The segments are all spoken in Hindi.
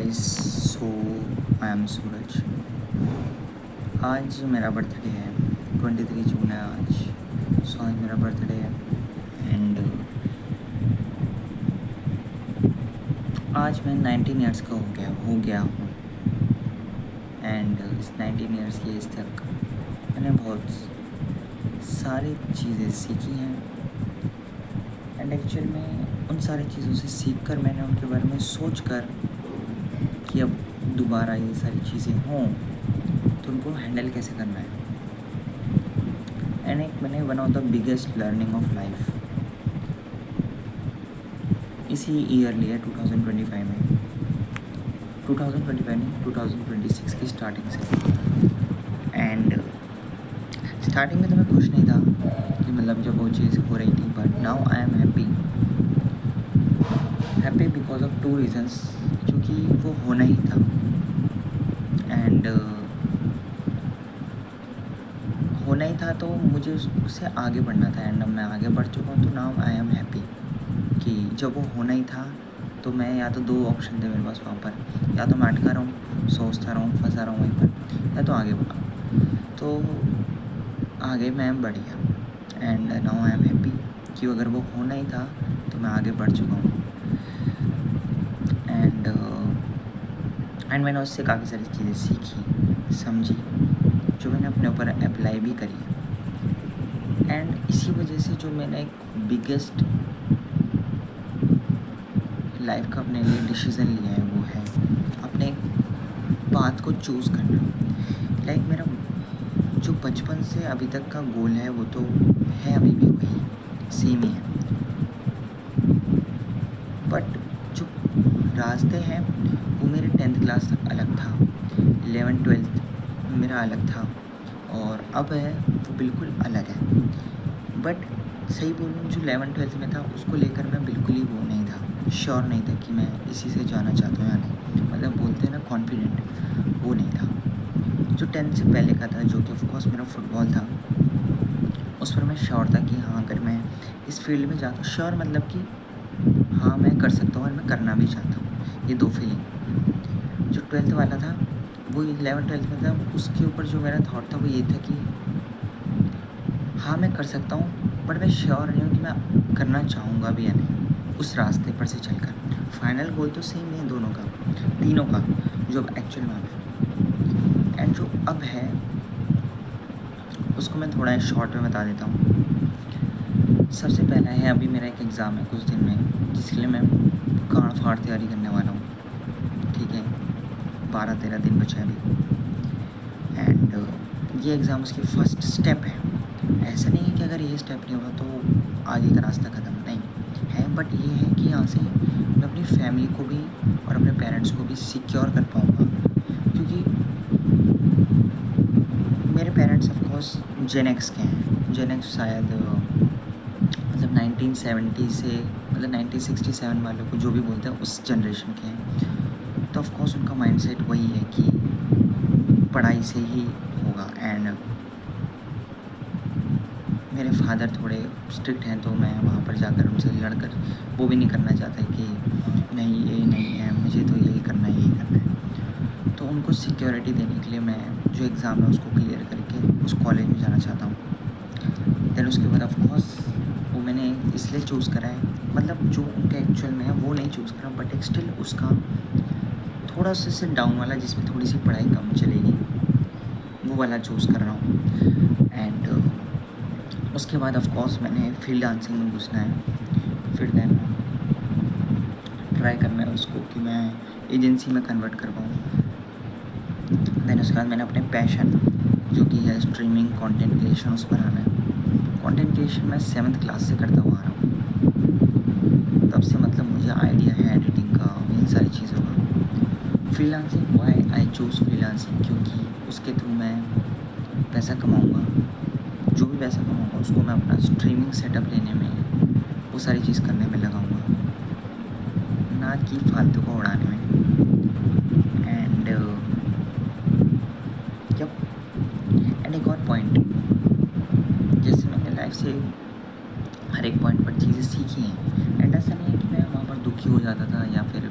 गाइस, सो आई एम सूरज। आज मेरा बर्थडे है, 23 जून है आज। सो आज मेरा बर्थडे है एंड आज मैं 19 ईयर्स का हो गया हूँ। एंड इस 19 ईयर्स की एज तक मैंने बहुत सारी चीज़ें सीखी हैं एंड एक्चुअल में उन सारी चीज़ों से सीख कर मैंने उनके बारे में सोच कर कि अब दोबारा ये सारी चीज़ें हों तो उनको हैंडल कैसे करना है। एंड एक मैंने one of the biggest learning of life इसी ईयर लिया 2025 में, 2025 नहीं 2026 की स्टार्टिंग से। एंड स्टार्टिंग में तो मैं खुश नहीं था कि मतलब जब वो चीज़ हो रही थी, but now I am happy because of 2 reasons, क्योंकि वो होना ही था एंड होना ही था तो मुझे उससे आगे बढ़ना था। एंड अब मैं आगे बढ़ चुका हूँ तो नाउ आई एम हैप्पी कि जब वो होना ही था तो मैं या तो 2 ऑप्शन थे मेरे पास वहाँ पर, या तो मैं अटका रहूँ, सोचता रहूँ, फंसा रहूँ वहीं पर, या तो आगे बढ़ा। तो आगे मैं बढ़ गया and now I am happy कि अगर वो होना ही था तो मैं आगे बढ़ चुका हूँ। एंड मैंने उससे काफ़ी सारी चीज़ें सीखी, समझी, जो मैंने अपने ऊपर अप्लाई भी करी। एंड इसी वजह से जो मैंने एक बिगेस्ट लाइफ का अपने लिए डिसीज़न लिया है वो है अपने पाथ को चूज़ करना। लाइक मेरा जो बचपन से अभी तक का गोल है वो तो है, अभी भी वही सेम ही है, बट जो रास्ते हैं वो मेरे 10th क्लास तक अलग था, 11th-12th मेरा अलग था और अब है वो बिल्कुल अलग है। बट सही बोलूँ जो 11th-12th में था उसको लेकर मैं बिल्कुल ही वो नहीं था, श्योर नहीं था कि मैं इसी से जाना चाहता हूँ या नहीं, मतलब बोलते हैं ना कॉन्फिडेंट, वो नहीं था। जो 10th से पहले का था जो कि ऑफकोर्स मेरा फुटबॉल था, उस पर मैं श्योर था कि हाँ अगर मैं इस फील्ड में जाता हूँ, श्योर मतलब कि हाँ मैं कर सकता हूँ और मैं करना भी चाहता हूँ, ये 2 फीलिंग। जो 12th वाला था वो 11th-12th में था, उसके ऊपर जो मेरा थॉट था वो ये था कि हाँ मैं कर सकता हूँ, बट मैं श्योर नहीं हूँ कि मैं करना चाहूँगा भी या नहीं उस रास्ते पर से चलकर। फाइनल गोल तो सेम ही है दोनों का, तीनों का, जो अब एक्चुअल में है। एंड जो अब है उसको मैं थोड़ा शॉर्ट में बता देता हूँ। सबसे पहला है, अभी मेरा एक एग्ज़ाम है कुछ दिन में, जिसके लिए मैं काड़ फाड़ तैयारी करने वाला हूँ, ठीक है। 12-13 दिन बचा है अभी एंड ये एग्ज़ाम उसकी फ़र्स्ट स्टेप है। ऐसा नहीं है कि अगर ये स्टेप नहीं होगा तो आगे का रास्ता ख़त्म नहीं है, बट ये है कि यहाँ से मैं अपनी फैमिली को भी और अपने पेरेंट्स को भी सिक्योर कर पाऊँगा, क्योंकि मेरे पेरेंट्स ऑफकोर्स जेन एक्स के हैं। जेन एक्स शायद मतलब 1970 से मतलब 1967 वालों को जो भी बोलते हैं उस जनरेशन के हैं। तो ऑफकोर्स उनका माइंडसेट वही है कि पढ़ाई से ही होगा। एंड मेरे फादर थोड़े स्ट्रिक्ट हैं, तो मैं वहाँ पर जाकर उनसे लड़कर वो भी नहीं करना चाहता कि नहीं ये नहीं है, मुझे तो यही करना है, यही करना है। तो उनको सिक्योरिटी देने के लिए मैं जो एग्ज़ाम है उसको क्लियर करके उस कॉलेज में जाना चाहता हूँ। देन उसके बाद ऑफकोर्स वो मैंने इसलिए चूज़ करा है, मतलब जो उनका एक्चुअल में है वो नहीं चूज़ करा, बट एक स्टिल उसका थोड़ा सा डाउन वाला जिसमें थोड़ी सी पढ़ाई कम चलेगी वो वाला चूज़ कर रहा हूँ। एंड उसके बाद ऑफकोर्स मैंने फील्ड डांसिंग में घुसना है, फिर देन ट्राई करना है उसको कि मैं एजेंसी में कन्वर्ट कर पाऊँ। देन उसके बाद मैंने अपने पैशन जो कि है स्ट्रीमिंग कंटेंट क्रिएशन, उस पर आना है। कंटेंट क्रिएशन मैं 7th क्लास से करता हुआ आ रहा हूँ, तब से मतलब मुझे आइडिया है एडिटिंग का, इन सारी चीज़ों का। Freelancing, why I choose freelancing, क्योंकि उसके थ्रू मैं पैसा कमाऊँगा, जो भी पैसा कमाऊँगा उसको मैं अपना स्ट्रीमिंग सेटअप लेने में, वो सारी चीज़ करने में लगाऊँगा, ना कि फालतू को उड़ाने में। एंड एक और पॉइंट, जैसे मैंने लाइफ से हर एक पॉइंट पर चीज़ें सीखी हैं, एंड ऐसा नहीं है कि मैं वहाँ पर दुखी हो जाता था या फिर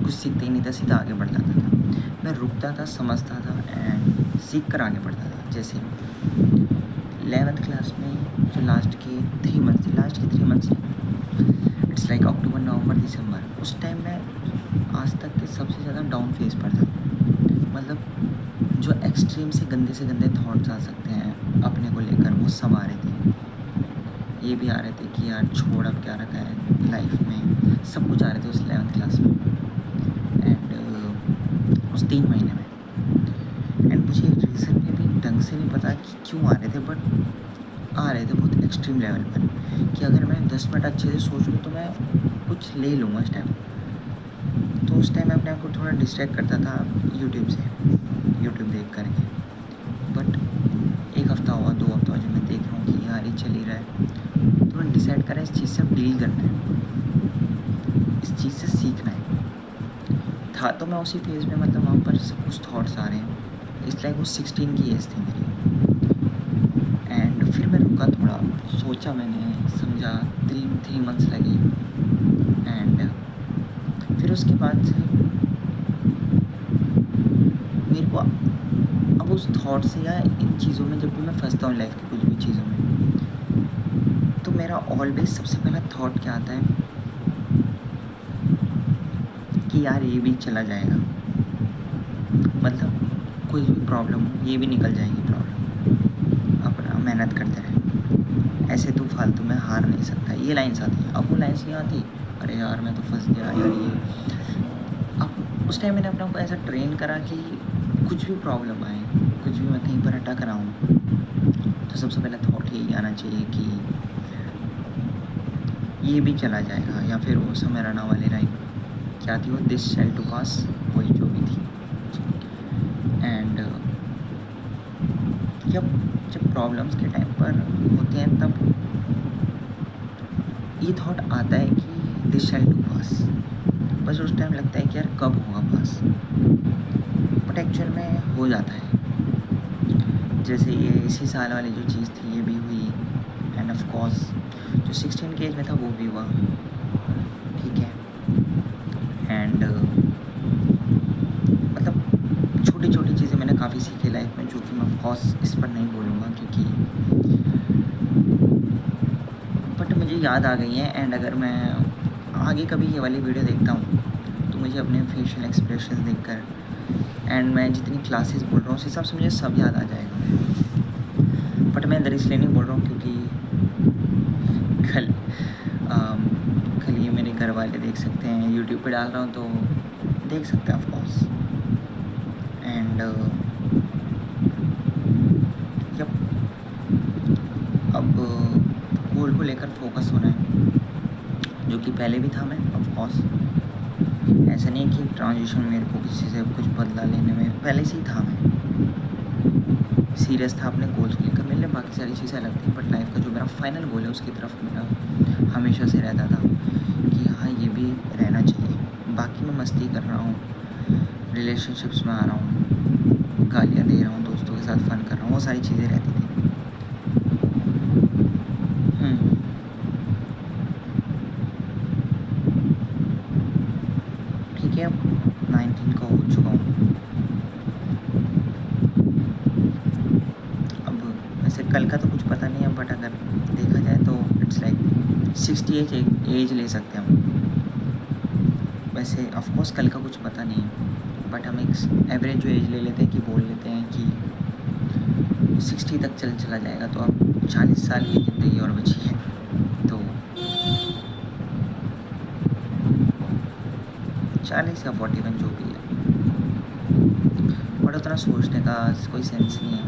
कुछ सीखता ही नहीं था, सीधा आगे बढ़ जाता था। मैं रुकता था, समझता था एंड सीख कर आगे बढ़ता था। जैसे 11th क्लास में जो लास्ट के 3 मंथ्स इट्स लाइक अक्टूबर, नवंबर, दिसंबर, उस टाइम में आज तक के सबसे ज़्यादा डाउन फेज पर था। मतलब जो एक्सट्रीम से गंदे थॉट्स आ सकते हैं अपने को लेकर, वो सब आ रहे थे। ये भी आ रहे थे कि यार छोड़, अब क्या रखा है लाइफ में, सब कुछ आ रहे थे उस 11th क्लास में एंड उस 3 महीने में। एंड मुझे रीज़न भी ढंग से नहीं पता कि क्यों आ रहे थे, बट आ रहे थे बहुत एक्सट्रीम लेवल पर कि अगर मैं 10 मिनट अच्छे से सोच लूँ तो मैं कुछ ले लूँगा उस टाइम। तो उस टाइम मैं अपने आप को थोड़ा डिस्ट्रैक्ट करता था यूट्यूब देख करके। बट 1 हफ़्ता हुआ, 2 हफ़्ता हुआ, जब मैं देख रहा हूँ कि यार ये चल ही रहा है, तो मैं डिसाइड करा इस चीज़ से अब डील करना है, इस चीज़ से सीखना है। था तो मैं उसी फेज़ में, मतलब वहाँ पर सब कुछ थॉट्स आ रहे हैं। इस लाइक वो 16 की एज थी मेरी। एंड फिर मैं रुका थोड़ा, सोचा, मैंने समझा, 3 मंथ्स लगे एंड फिर उसके बाद से मेरे को अब उस थॉट से या इन चीज़ों में जब भी मैं फंसता हूँ लाइफ की कुछ भी चीज़ों में, तो मेरा ऑलवेज सबसे पहला थॉट क्या आता है कि यार ये भी चला जाएगा। मतलब कोई भी प्रॉब्लम हो, ये भी निकल जाएगी प्रॉब्लम, अपना मेहनत करते रहे, ऐसे तो फालतू में हार नहीं सकता। ये लाइन्स आती हैं। अब वो लाइन्स नहीं आती, अरे यार मैं तो फंस गया यार ये। अब उस टाइम मैंने अपने को ऐसा ट्रेन करा कि कुछ भी प्रॉब्लम आए, कुछ भी मैं कहीं पर अटक रहा हूँ, तो सबसे पहला थॉट यही आना चाहिए कि ये भी चला जाएगा। या फिर वो समय रहना वाली लाइन क्या थी, वो दिस शैल टू पास, वही जो भी थी। एंड जब प्रॉब्लम्स के टाइम पर होते हैं तब ये थॉट आता है कि दिस शैल टू पास। बस उस टाइम लगता है कि यार कब होगा पास, बट एक्चुअल में हो जाता है। जैसे ये इसी साल वाली जो चीज़ थी ये भी हुई एंड ऑफ कोर्स जो 16 की एज में था वो भी हुआ, ठीक है। एंड मतलब छोटी छोटी चीज़ें मैंने काफ़ी सीखी लाइफ में, जो कि मैं ऑफ कोर्स इस पर नहीं बोलूँगा क्योंकि बट मुझे याद आ गई हैं। एंड अगर मैं आगे कभी ये वाली वीडियो देखता हूँ तो मुझे अपने फेशियल एक्सप्रेशन देखकर एंड मैं जितनी क्लासेस बोल रहा हूँ उस हिसाब से मुझे सब याद आ जाएगा। बट मैं अंदर इसलिए नहीं बोल रहा हूँ क्योंकि कल ये मेरे घर वाले देख सकते हैं, यूट्यूब पे डाल रहा हूँ तो देख सकते हैं ऑफ कोर्स। एंड जब अब गोल को लेकर फोकस होना है, जो कि पहले भी था मैं ऑफ कोर्स। ऐसा नहीं है कि ट्रांजिशन मेरे को किसी से कुछ बदला लेने में, पहले से ही था। मैं सीरियस था अपने गोल्स को लेकर, मेरे लिए बाकी सारी चीज़ें अलग थी, बट लाइफ का जो मेरा फाइनल गोल है उसकी तरफ मेरा हमेशा से रहता था कि हाँ ये भी रहना चाहिए। बाकी मैं मस्ती कर रहा हूँ, रिलेशनशिप्स में आ रहा हूँ, गालियाँ दे रहा हूँ, दोस्तों के साथ फ़न कर रहा हूँ, वो सारी चीज़ें रहती थी। ठीक है, अब 19 का हो चुका हूँ। अब वैसे कल का तो कुछ पता नहीं है, बट अगर देखा जाए तो इट्स लाइक 68 एज ले सकते हैं हम। वैसे ऑफ कोर्स कल का कुछ पता नहीं है, बट हम एक एवरेज जो एज ले लेते हैं कि बोल लेते हैं कि 60 तक चला जाएगा, तो अब 40 साल की ज़िंदगी और बची है। तो 40 या 41 जो भी है, बट उतना सोचने का कोई सेंस नहीं है।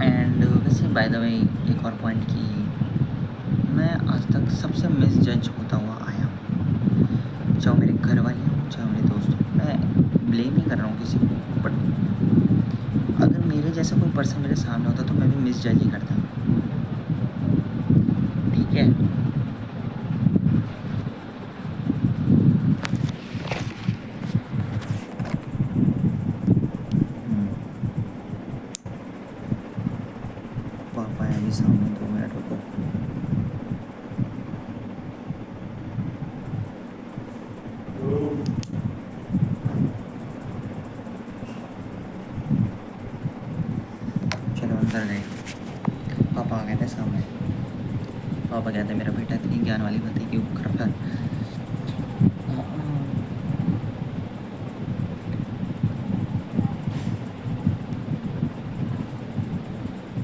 एंड वैसे बाय द वे एक और पॉइंट कि मैं आज तक सबसे मिस जज होता हुआ आया हूँ, चाहे मेरे घर वाले हों चाहे मेरे दोस्त हों। मैं ब्लेम नहीं कर रहा हूँ किसी को, बट अगर मेरे जैसा कोई पर्सन मेरे सामने होता तो मैं भी मिस जज ही करता, ठीक है। पापा है अभी सामने, 2 मिनट रुको। पापा आ गए थे सामने। पापा कहते मेरा बेटा इतनी ज्ञान वाली बातें क्यों कर रहा है।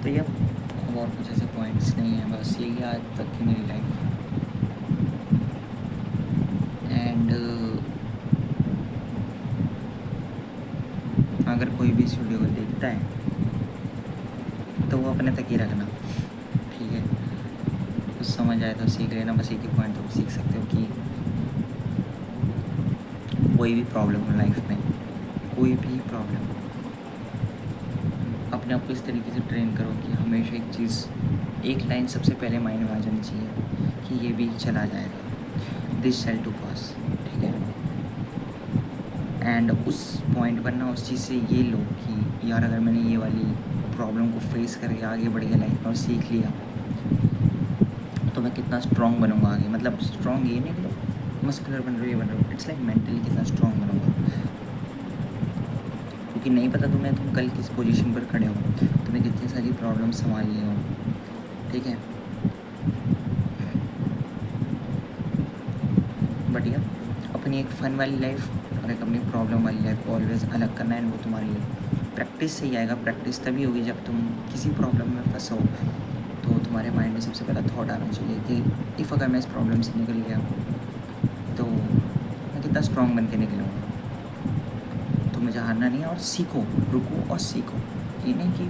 तो ये अब और कुछ ऐसे पॉइंट्स नहीं हैं, बस यही आज तक की मेरी लाइफ। एंड अगर कोई भी इस वीडियो को देखता है तो वो अपने तक ही रखना, ठीक है। कुछ समझ आए तो सीख लेना, बस एक ही पॉइंट तो सीख सकते हो कि कोई भी प्रॉब्लम हो लाइफ में, कोई भी प्रॉब्लम, अपने आप को इस तरीके से ट्रेन करो कि हमेशा एक चीज़, एक लाइन सबसे पहले माइंड में आ जानी चाहिए कि ये भी चला जाएगा, दिस शैल टू पास, ठीक है। एंड उस पॉइंट पर ना उस चीज़ से ये लो कि यार अगर मैंने ये वाली प्रॉब्लम को फेस करके आगे बढ़ गया लाइफ में और सीख लिया तो मैं कितना स्ट्रॉन्ग बनूंगा आगे। मतलब स्ट्रॉन्ग ये नहीं कि मस्कुलर बन रही है, बन रहा हूँ, इट्स लाइक मेंटली कितना स्ट्रॉन्ग बनूंगा। क्योंकि नहीं पता तुम कल किस पोजीशन पर खड़े हो, तुम्हें कितनी सारी प्रॉब्लम संभालनी हो, ठीक है। बढ़िया अपनी एक फ़न वाली लाइफ और एक अपनी प्रॉब्लम वाली लाइफ को ऑलवेज़ अलग करना है। वो तुम्हारी प्रैक्टिस से ही आएगा। प्रैक्टिस तभी होगी जब तुम किसी प्रॉब्लम में फंसो तो तुम्हारे माइंड में सबसे पहला थॉट आना चाहिए कि इफ़ अगर मैं इस प्रॉब्लम से निकल गया तो मैं कितना स्ट्रॉन्ग बन के निकलूँगा। तो मुझे हारना नहीं है और सीखो, रुको और सीखो। ये नहीं कि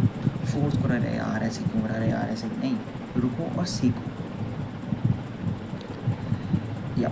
फोर्स करो, रहे यार ऐसे क्यों, रहे यार ऐसे नहीं, रुको और सीखो। या